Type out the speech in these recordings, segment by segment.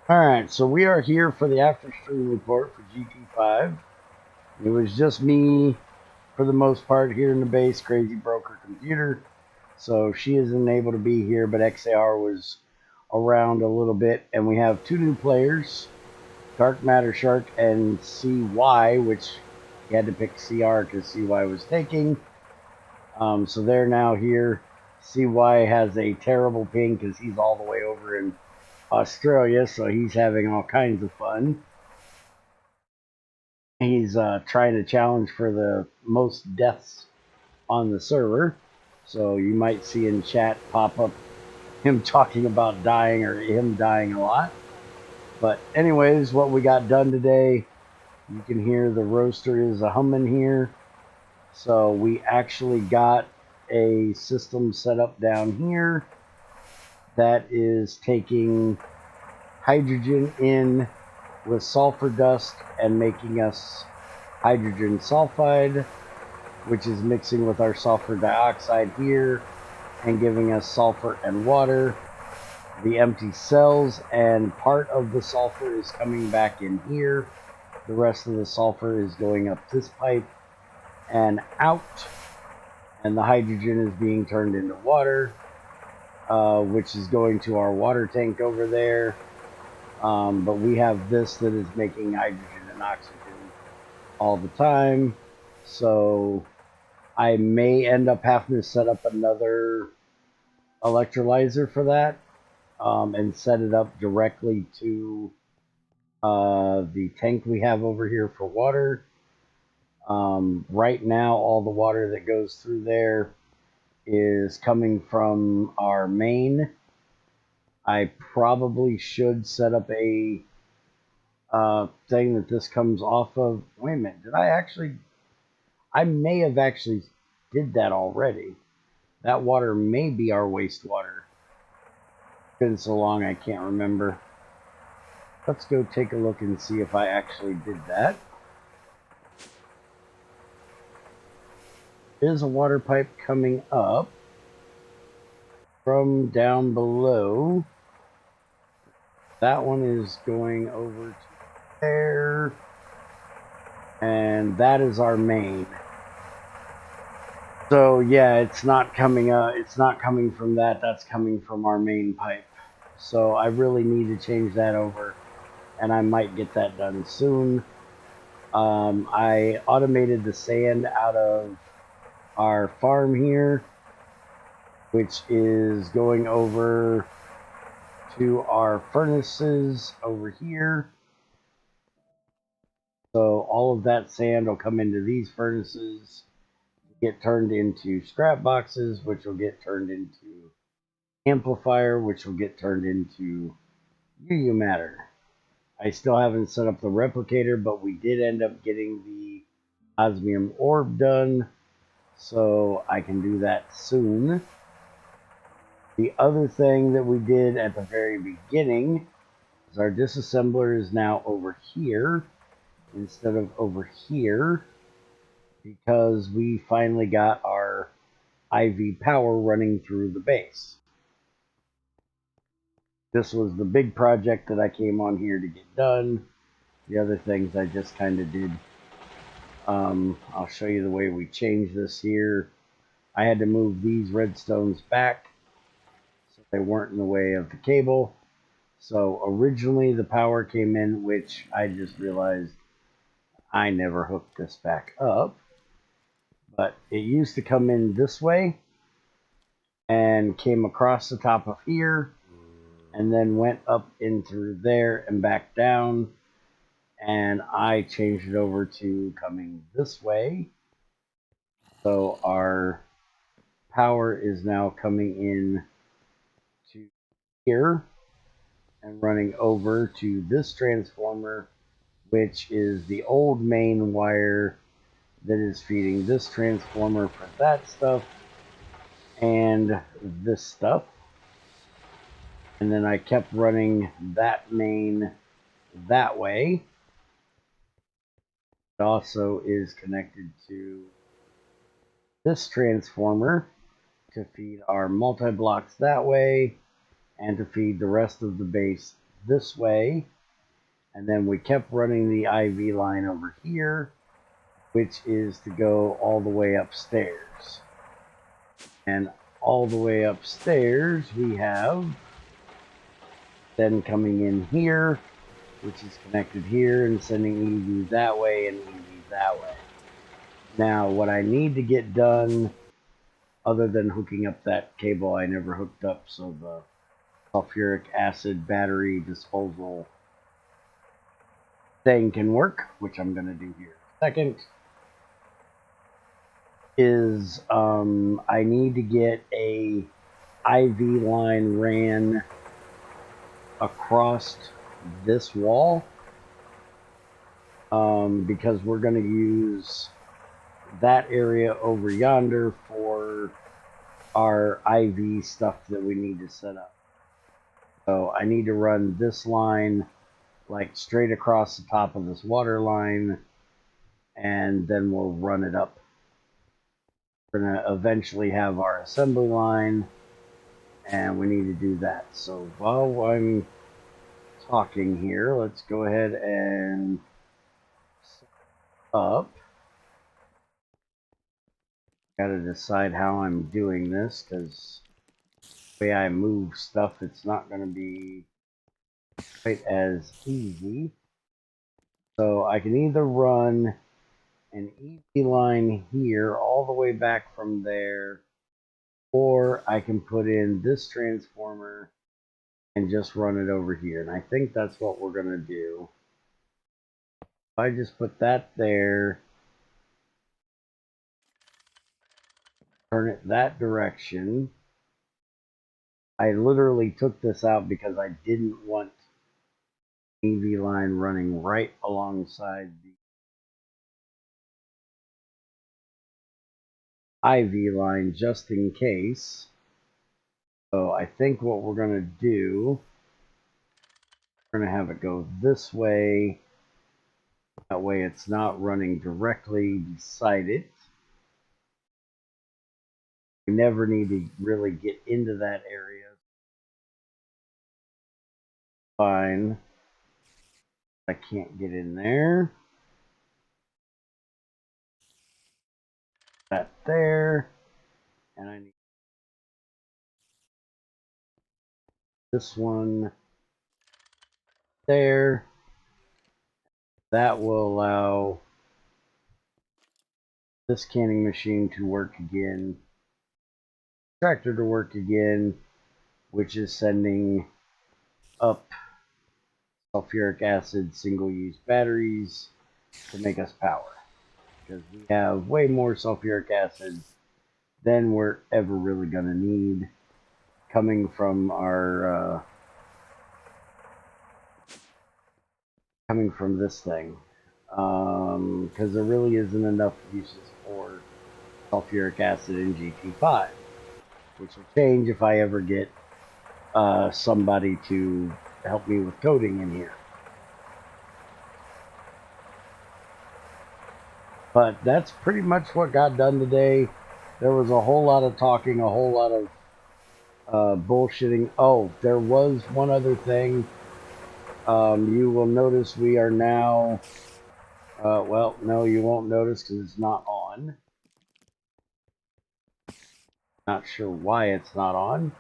Alright, so we are here for the after stream report for GT5. It was just me, for the most part, here in the base. Crazy broke her computer, so she isn't able to be here, but XAR was around a little bit, and we have two new players, Dark Matter Shark and CY, which he had to pick CR because CY was taking. So they're now here. CY has a terrible ping because he's all the way over in Australia, so he's having all kinds of fun. He's trying to challenge for the most deaths on the server, so you might see in chat pop up him talking about dying or him dying a lot. But anyways, what we got done today, you can hear the roaster is a humming here. So we actually got a system set up down here that is taking hydrogen in with sulfur dust and making us hydrogen sulfide, which is mixing with our sulfur dioxide here and giving us sulfur and water. The empty cells and part of the sulfur is coming back in here. The rest of the sulfur is going up this pipe and out, and the hydrogen is being turned into water, which is going to our water tank over there. But we have this that is making hydrogen and oxygen all the time, so I may end up having to set up another electrolyzer for that, and set it up directly to the tank we have over here for water. Right now, all the water that goes through there is coming from our main. I probably should set up a thing that this comes off of. Wait a minute, did I actually? I may have actually did that already. That water may be our wastewater. It's been so long I can't remember. Let's go take a look and see if I actually did that. There's a water pipe coming up from down below. That one is going over to there, and that is our main. So yeah, it's not coming it's not coming from that, that's coming from our main pipe. So I really need to change that over, and I might get that done soon. I automated the sand out of our farm here, which is going over to our furnaces over here. So all of that sand will come into these furnaces, get turned into scrap boxes, which will get turned into amplifier, which will get turned into UU matter. I still haven't set up the replicator, but we did end up getting the osmium orb done, so I can do that soon. The other thing that we did at the very beginning is our disassembler is now over here instead of over here, because we finally got our IV power running through the base. This was the big project that I came on here to get done. The other things I just kind of did. I'll show you the way we changed this here. I had to move these redstones back so they weren't in the way of the cable. So originally the power came in, which I just realized I never hooked this back up. But it used to come in this way and came across the top of here and then went up in through there and back down. And I changed it over to coming this way. So our power is now coming in to here and running over to this transformer, which is the old main wire that is feeding this transformer for that stuff and this stuff. And then I kept running that main that way. It also is connected to this transformer to feed our multi-blocks that way and to feed the rest of the base this way, and then we kept running the IV line over here, which is to go all the way upstairs. And all the way upstairs we have then coming in here, which is connected here and sending EV that way and EV that way. Now, what I need to get done, other than hooking up that cable I never hooked up so the sulfuric acid battery disposal thing can work, which I'm going to do here in a second, is I need to get a IV line ran across this wall, because we're going to use that area over yonder for our IV stuff that we need to set up. So I need to run this line like straight across the top of this water line, and then we'll run it up. We're going to eventually have our assembly line, and we need to do that. So while I'm talking here, let's go ahead and set up. Got to decide how I'm doing this, because the way I move stuff, it's not going to be quite as easy. So I can either run an EV line here all the way back from there, or I can put in this transformer and just run it over here. And I think that's what we're going to do. If I just put that there, turn it that direction. I literally took this out because I didn't want EV line running right alongside the IV line just in case. So I think what we're going to do, we're going to have it go this way. That way it's not running directly beside it. We never need to really get into that area. Fine. I can't get in there. That there. And I need this one there. That will allow this canning machine to work again. Tractor to work again, which is sending up sulfuric acid single-use batteries to make us power. Because we have way more sulfuric acid than we're ever really going to need coming from our coming from this thing, because there really isn't enough uses for sulfuric acid in GT5, which will change if I ever get somebody to help me with coding in here. But that's pretty much what got done today. There was a whole lot of talking, a whole lot of bullshitting. Oh, there was one other thing. You will notice we are now, well, no, you won't notice because it's not on. Not sure why it's not on.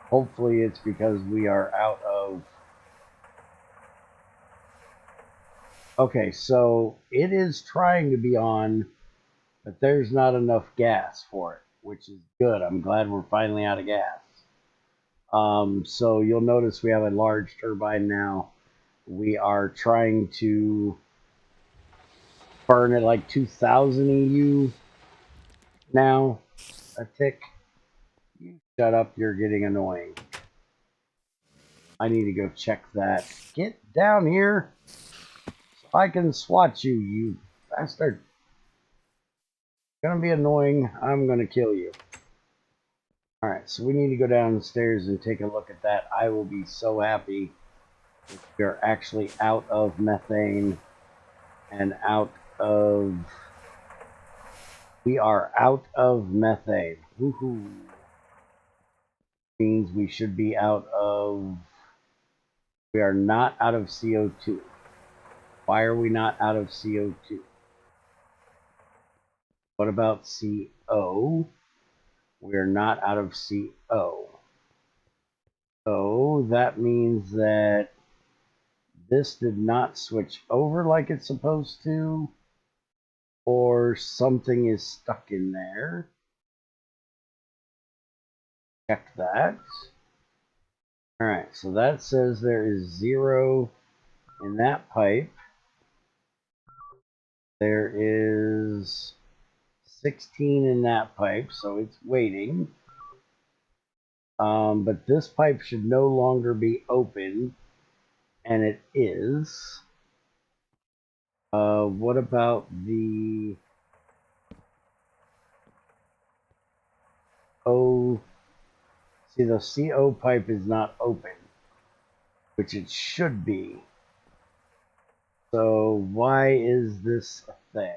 Hopefully it's because we are out of... Okay, so it is trying to be on, but there's not enough gas for it, which is good. I'm glad we're finally out of gas. So you'll notice we have a large turbine now. We are trying to burn at like 2,000 EU now a tick. You shut up, you're getting annoying. I need to go check that. Get down here so I can swat you, you bastard. Gonna be annoying. I'm gonna kill you. Alright, so we need to go downstairs and take a look at that. I will be so happy if we are actually out of methane and out of... We are out of methane. Woohoo! Means we should be out of We are not out of CO2. Why are we not out of CO2? What about CO? We are not out of CO. So that means that this did not switch over like it's supposed to, or something is stuck in there. Check that. All right, so that says there is 0 in that pipe. There is 16 in that pipe, so it's waiting. But this pipe should no longer be open, and it is. What about the O? See, the CO pipe is not open, which it should be. So why is this a thing?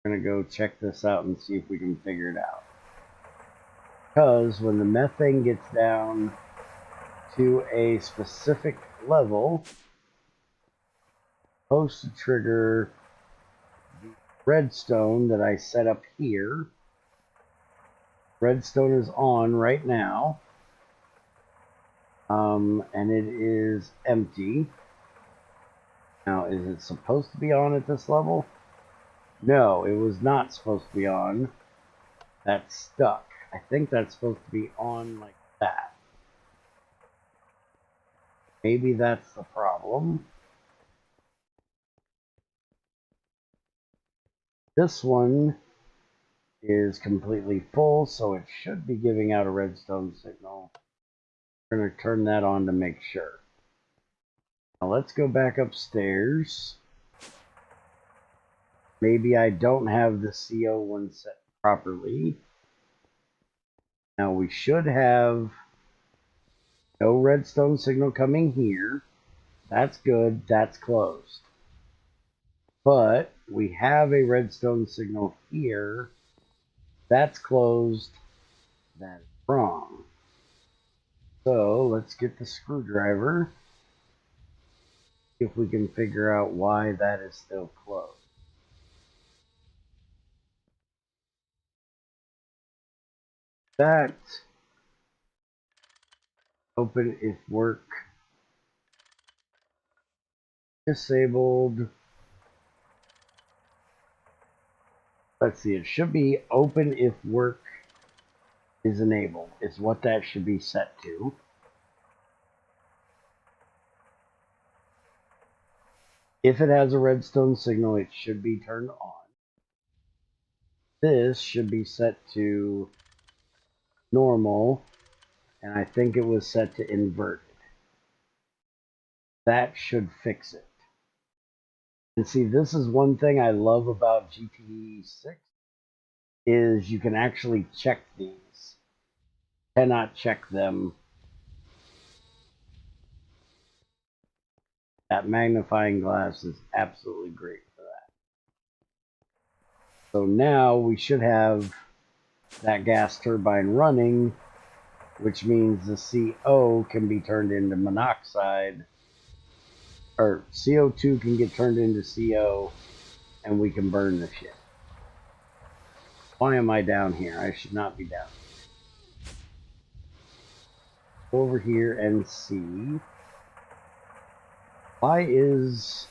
We're going to go check this out and see if we can figure it out. Because when the methane gets down to a specific level, it's supposed to trigger the redstone that I set up here. Redstone is on right now, and it is empty. Now, is it supposed to be on at this level? No, it was not supposed to be on. That's stuck. I think that's supposed to be on like that. Maybe that's the problem. This one is completely full, so it should be giving out a redstone signal. We're going to turn that on to make sure. Now let's go back upstairs. Maybe I don't have the CO one set properly. Now we should have no redstone signal coming here. That's good. That's closed. But we have a redstone signal here. That's closed. That's wrong. So let's get the screwdriver. See if we can figure out why that is still closed. That open if work disabled. Let's see, it should be open if work is enabled, is what that should be set to. If it has a redstone signal, it should be turned on. This should be set to normal, and I think it was set to inverted. That should fix it. And see, this is one thing I love about GT6 is you can actually check these. Cannot check them. That magnifying glass is absolutely great for that. So now we should have that gas turbine running, which means the CO can be turned into monoxide, or CO2 can get turned into CO, and we can burn the shit. Why am I down here? I should not be down here. Go over here and see. Why is...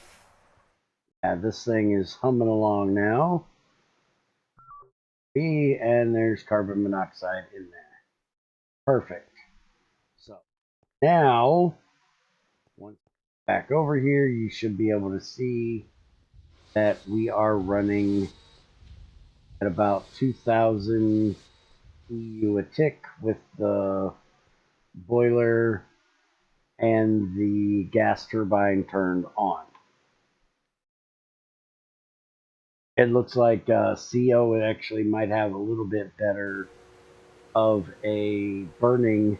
Yeah, this thing is humming along now. And there's carbon monoxide in there. Perfect. So now, once back over here, you should be able to see that we are running at about 2,000 EU a tick with the boiler and the gas turbine turned on. It looks like CO actually might have a little bit better of a burning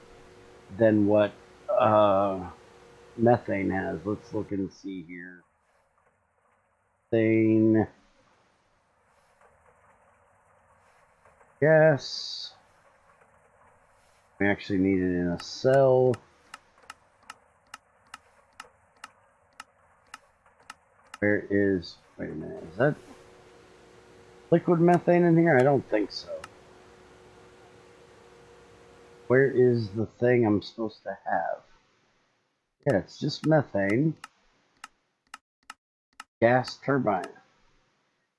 than what methane has. Let's look and see here. Methane, gas. We actually need it in a cell. Where is, wait a minute, is that liquid methane in here? I don't think so. Where is the thing I'm supposed to have? Yeah, it's just methane. Gas turbine.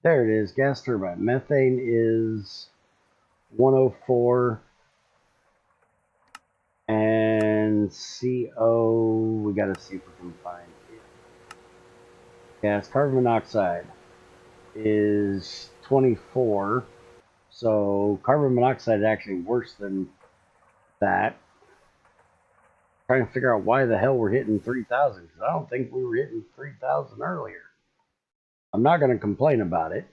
There it is, gas turbine. Methane is 104. And CO, we gotta see if we can find it. Gas carbon monoxide is 24. So carbon monoxide is actually worse than that. Trying to figure out why the hell we're hitting 3,000 because I don't think we were hitting 3,000 earlier. I'm not going to complain about it.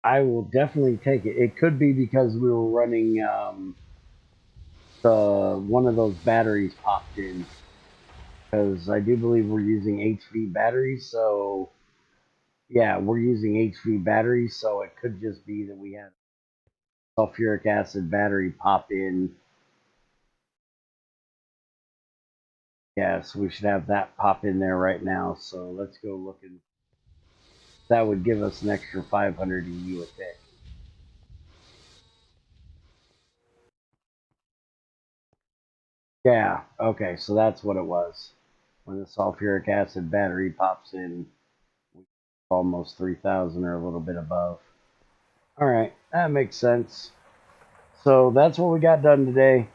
I will definitely take it. It could be because we were running one of those batteries popped in, because I do believe we're using HV batteries. So yeah, we're using HV batteries, so it could just be that we had sulfuric acid battery pop in. Yeah, so we should have that pop in there right now. So let's go look and that would give us an extra 500 EU a tick. Yeah, okay, so that's what it was. When the sulfuric acid battery pops in, almost 3,000 or a little bit above. All right, that makes sense. So that's what we got done today.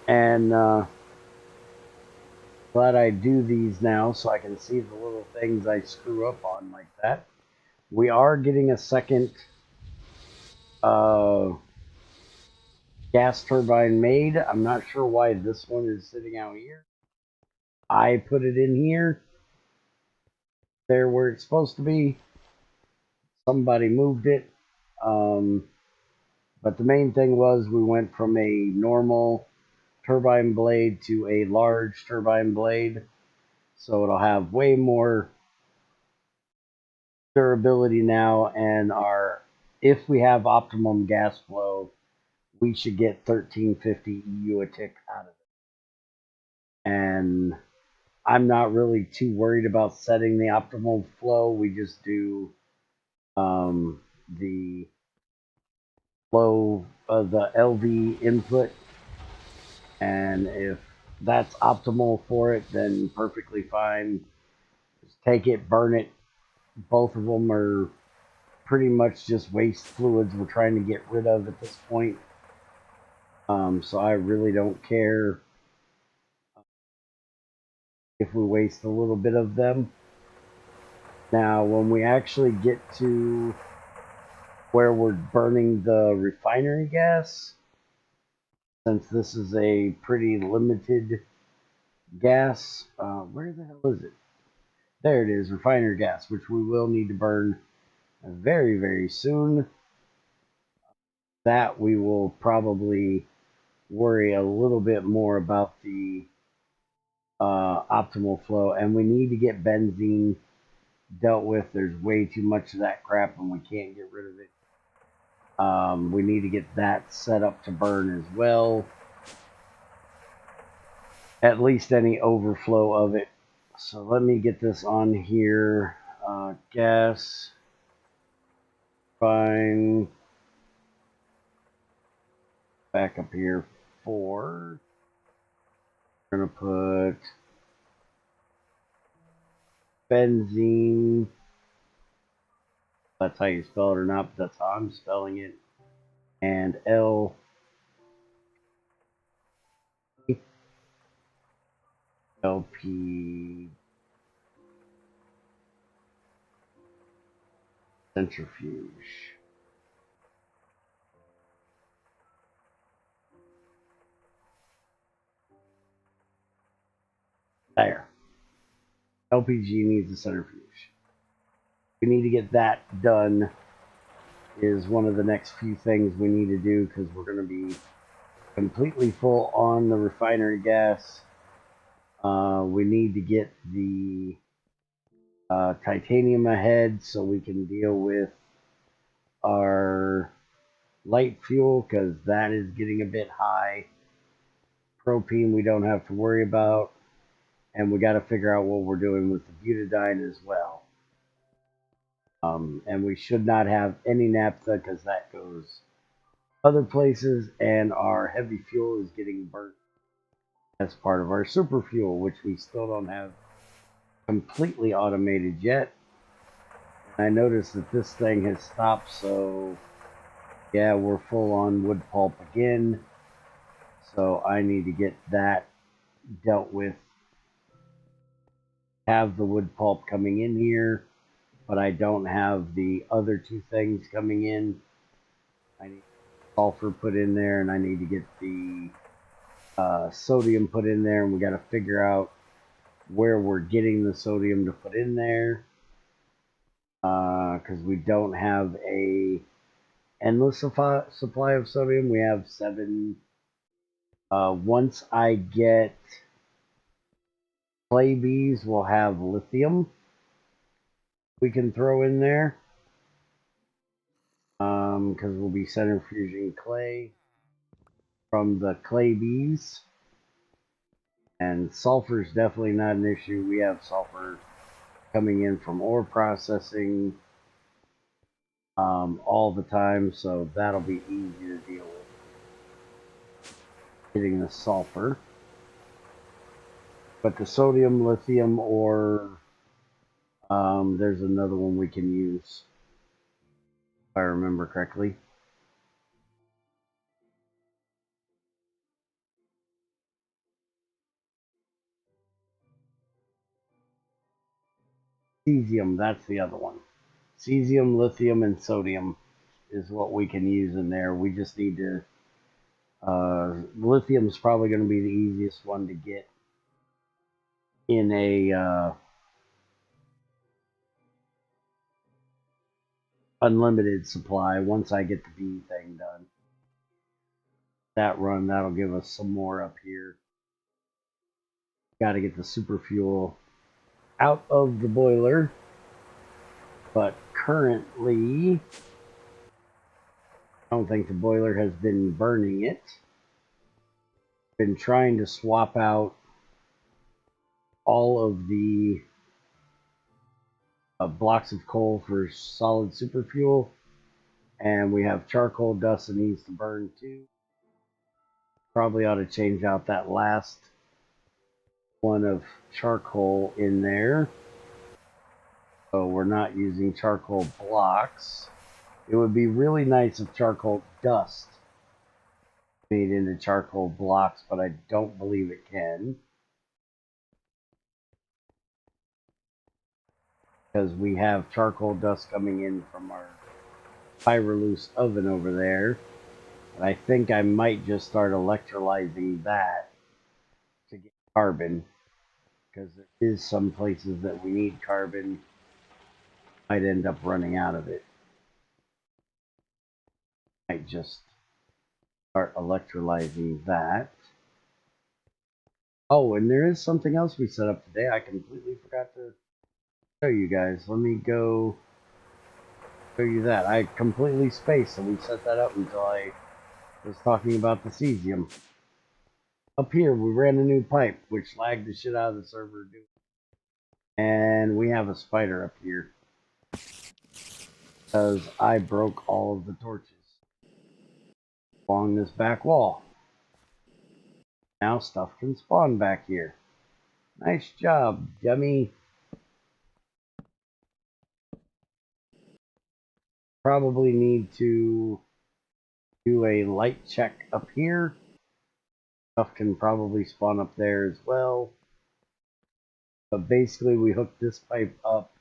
And glad I do these now so I can see the little things I screw up on like that. We are getting a second gas turbine made. I'm not sure why this one is sitting out here. I put it in here. There where it's supposed to be. Somebody moved it. But the main thing was we went from a normal turbine blade to a large turbine blade. So it'll have way more durability now, and if we have optimum gas flow, we should get 1350 EU a tick out of it. And I'm not really too worried about setting the optimal flow. We just do the flow of the LV input, and if that's optimal for it, then perfectly fine. Just take it, burn it. Both of them are pretty much just waste fluids we're trying to get rid of at this point. So I really don't care if we waste a little bit of them. Now, when we actually get to where we're burning the refinery gas, since this is a pretty limited gas, where the hell is it? There it is, refinery gas, which we will need to burn very, very soon. That we will probably worry a little bit more about the optimal flow, and we need to get benzene dealt with. There's way too much of that crap and we can't get rid of it. We need to get that set up to burn as well, at least any overflow of it. So let me get this on here. Gas, fine, back up here, 4. We're gonna put benzene. That's how you spell it or not, but that's how I'm spelling it. And LP centrifuge. There. LPG needs a centrifuge. We need to get that done, is one of the next few things we need to do, because we're going to be completely full on the refinery gas. We need to get the titanium ahead so we can deal with our light fuel, because that is getting a bit high Propene we don't have to worry about. And we got to figure out what we're doing with the butadiene as well. And we should not have any naphtha because that goes other places, and our heavy fuel is getting burnt as part of our super fuel, which we still don't have completely automated yet. And I noticed that this thing has stopped, so yeah, we're full on wood pulp again. So I need to get that dealt with. Have the wood pulp coming in here, but I don't have the other two things coming in. I need sulfur put in there, and I need to get the sodium put in there, and we got to figure out where we're getting the sodium to put in there, because we don't have a endless supply of sodium. We have 7. Once I get clay bees, we'll have lithium we can throw in there, because we'll be centrifuging clay from the clay bees. And sulfur is definitely not an issue. We have sulfur coming in from ore processing all the time, so that'll be easy to deal with, getting the sulfur. But the sodium, lithium, or there's another one we can use, if I remember correctly. Cesium, that's the other one. Cesium, lithium, and sodium is what we can use in there. We just need to... lithium is probably going to be the easiest one to get in a unlimited supply once I get the bee thing done. That run, that'll give us some more up here. Got to get the super fuel out of the boiler, but currently I don't think the boiler has been burning it. Been trying to swap out all of the blocks of coal for solid super fuel, and we have charcoal dust that needs to burn too. Probably ought to change out that last one of charcoal in there, so we're not using charcoal blocks. It would be really nice if charcoal dust made into charcoal blocks, but I don't believe it can, because we have charcoal dust coming in from our Pyroluce oven over there. And I think I might just start electrolyzing that to get carbon, because there is some places that we need carbon. Might end up running out of it. Might just start electrolyzing that. Oh, and there is something else we set up today. I completely forgot to show you guys. Let me go show you that. I completely spaced, so we set that up until I was talking about the cesium. Up here, we ran a new pipe, which lagged the shit out of the server. And we have a spider up here, because I broke all of the torches along this back wall. Now stuff can spawn back here. Nice job, dummy. Probably need to do a light check up here. Stuff can probably spawn up there as well. But basically we hooked this pipe up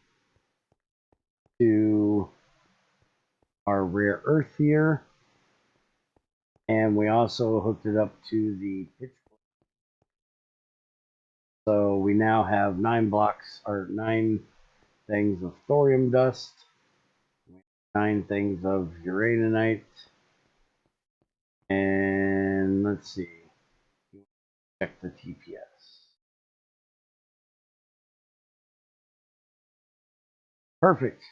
to our rare earth here. And we also hooked it up to the pitch. So we now have 9 blocks, or 9 things of thorium dust, 9 things of uraninite, and let's see, check the TPS. Perfect.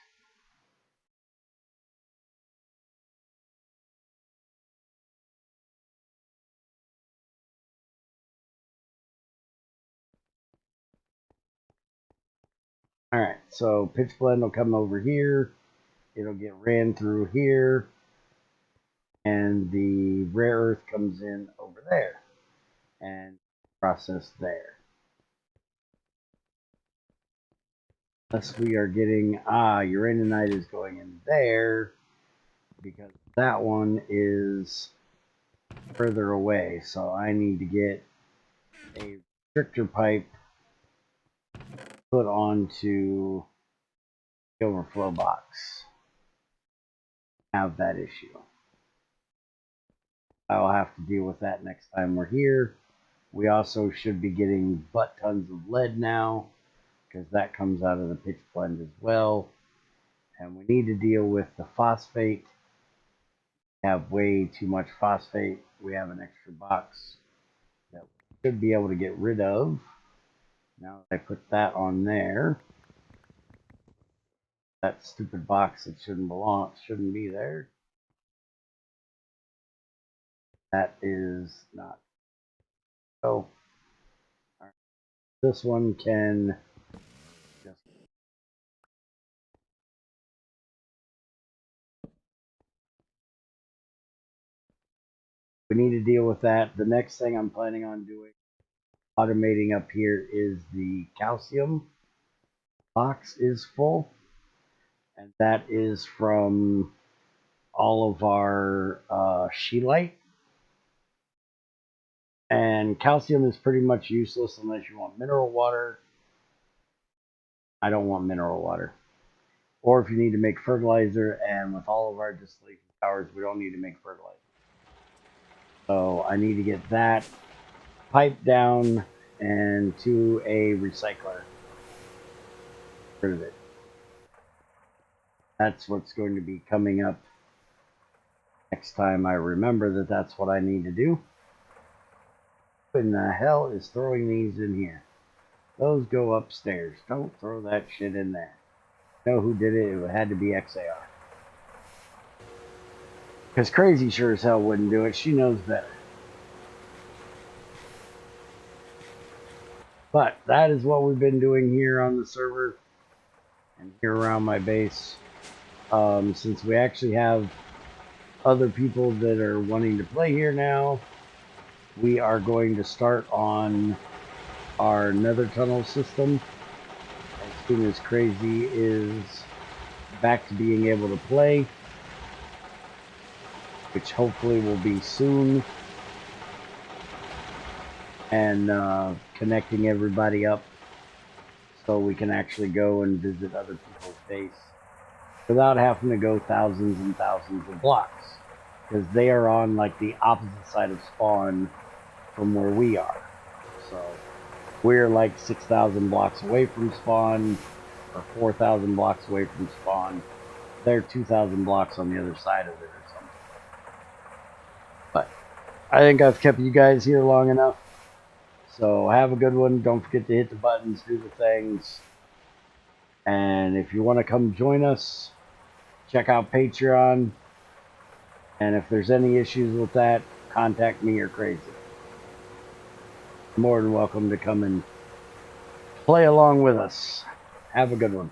Alright, so pitch blende will come over here. It'll get ran through here. And the rare earth comes in over there. And processed there. Unless we are getting, uraninite is going in there. Because that one is further away. So I need to get a restrictor pipe put onto the overflow box. Have that issue. I'll have to deal with that next time we're here. We also should be getting butt tons of lead now, because that comes out of the pitch blende as well. And we need to deal with the phosphate. We have way too much phosphate. We have an extra box that we should be able to get rid of. Now that I put that on there, that stupid box that shouldn't be there. That is not. So this one can just. We need to deal with that. The next thing I'm planning on doing, automating up here, is the calcium box is full. And that is from all of our scheelite. And calcium is pretty much useless unless you want mineral water. I don't want mineral water. Or if you need to make fertilizer, and with all of our distillation towers, we don't need to make fertilizer. So I need to get that pipe down and to a recycler. Get rid of it. That's what's going to be coming up next time I remember that that's what I need to do. What in the hell is throwing these in here? Those go upstairs. Don't throw that shit in there. You know who did it? It had to be XAR. Because Crazy sure as hell wouldn't do it. She knows better. But that is what we've been doing here on the server and here around my base. Since we actually have other people that are wanting to play here now, we are going to start on our nether tunnel system as soon as Crazy is back to being able to play, which hopefully will be soon, and connecting everybody up so we can actually go and visit other people's base without having to go thousands and thousands of blocks, because they are on like the opposite side of spawn from where we are. So we're like 6,000 blocks away from spawn, or 4,000 blocks away from spawn. They're 2,000 blocks on the other side of it or something. But I think I've kept you guys here long enough. So have a good one. Don't forget to hit the buttons, do the things. And if you want to come join us, check out Patreon. And if there's any issues with that, contact me or Crazy. More than welcome to come and play along with us. Have a good one.